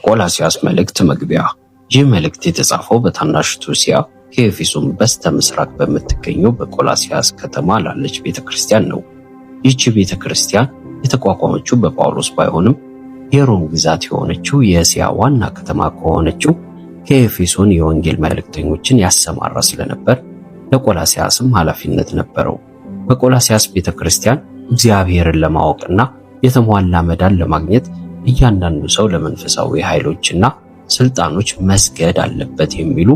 የቆላስይስ መልእክት መግቢያ። ይህ መልእክት የተጻፈው በታናሽቱ እስያ ከኤፌሶን በስተ ምስራቅ በምትገኘው በቆላስይስ ከተማ ላለች ቤተክርስቲያን ነው። ይህች ቤተክርስቲያን የተቋቋመችው በጳውሎስ ባይሆንም የሮም ግዛት የሆነችው የእስያ ዋና ከተማ ከሆነችው ከኤፌሶን የወንጌል መልእክተኞችን ያሰማራ ስለነበር ለቆላስይስም ኃላፊነት ነበረው። በቆላስይስ ቤተክርስቲያን እግዚአብሔርን ለማወቅና የተሟላ መዳን ለማግኘት እያንዳንዱ ሰው ለመንፈሳዊ ኃይሎችና ስልጣኖች መስገድ አለበት የሚሉ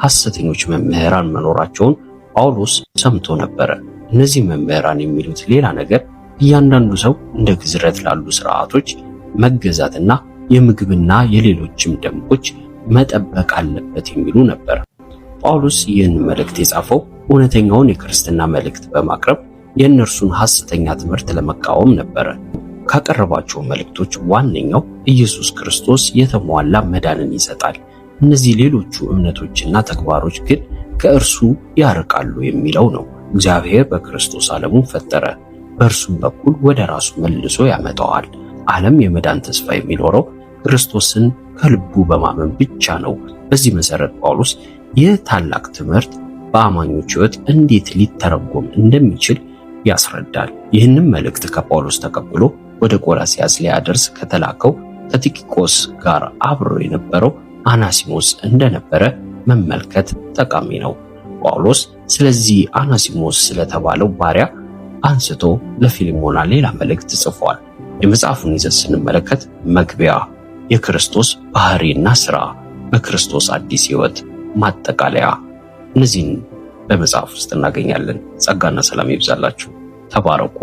ሐሰተኞች መምህራን መኖራቸውን ጳውሎስ ሰምቶ ነበር። እነዚህ መምህራን የሚሉት ሌላ ነገር እያንዳንዱ ሰው እንደ ግዝረት ላሉ ስርዓቶች መገዛትና የምግብና የሌሎችም ደንቦች መጠበቅ አለበት የሚሉ ነበር። ጳውሎስ ይህን መልእክት የጻፈው እውነተኛውን የክርስትና መልእክት በማቅረብ የእነርሱን ሐሰተኛ ትምህርት ለመቃወም ነበር። ካቀረባቸው መልእክቶች ዋነኛው ኢየሱስ ክርስቶስ የተሟላ መዳንን ይሰጣል፣ እነዚህ ሌሎቹ እምነቶችና ተግባሮች ግን ከእርሱ ያርቃሉ የሚለው ነው። እግዚአብሔር በክርስቶስ ዓለሙን ፈጠረ፣ በእርሱም በኩል ወደ ራሱ መልሶ ያመጣዋል። ዓለም የመዳን ተስፋ የሚኖረው ክርስቶስን ከልቡ በማመን ብቻ ነው። በዚህ መሰረት ጳውሎስ ይህ ታላቅ ትምህርት በአማኞች ሕይወት እንዴት ሊተረጎም እንደሚችል ያስረዳል። ይህንም መልእክት ከጳውሎስ ተቀብሎ ወደ ቆላስይስ ሊያደርስ ከተላከው ከቲኪቆስ ጋር አብሮ የነበረው አናሲሞስ እንደነበረ መመልከት ጠቃሚ ነው። ጳውሎስ ስለዚህ አናሲሞስ ስለተባለው ባሪያ አንስቶ ለፊልሞና ሌላ መልእክት ጽፏል። የመጽሐፉን ይዘት ስንመለከት መግቢያ፣ የክርስቶስ ባህሪና ሥራ፣ በክርስቶስ አዲስ ሕይወት፣ ማጠቃለያ፣ እነዚህን በመጽሐፍ ውስጥ እናገኛለን። ጸጋና ሰላም ይብዛላችሁ። ተባረኩ።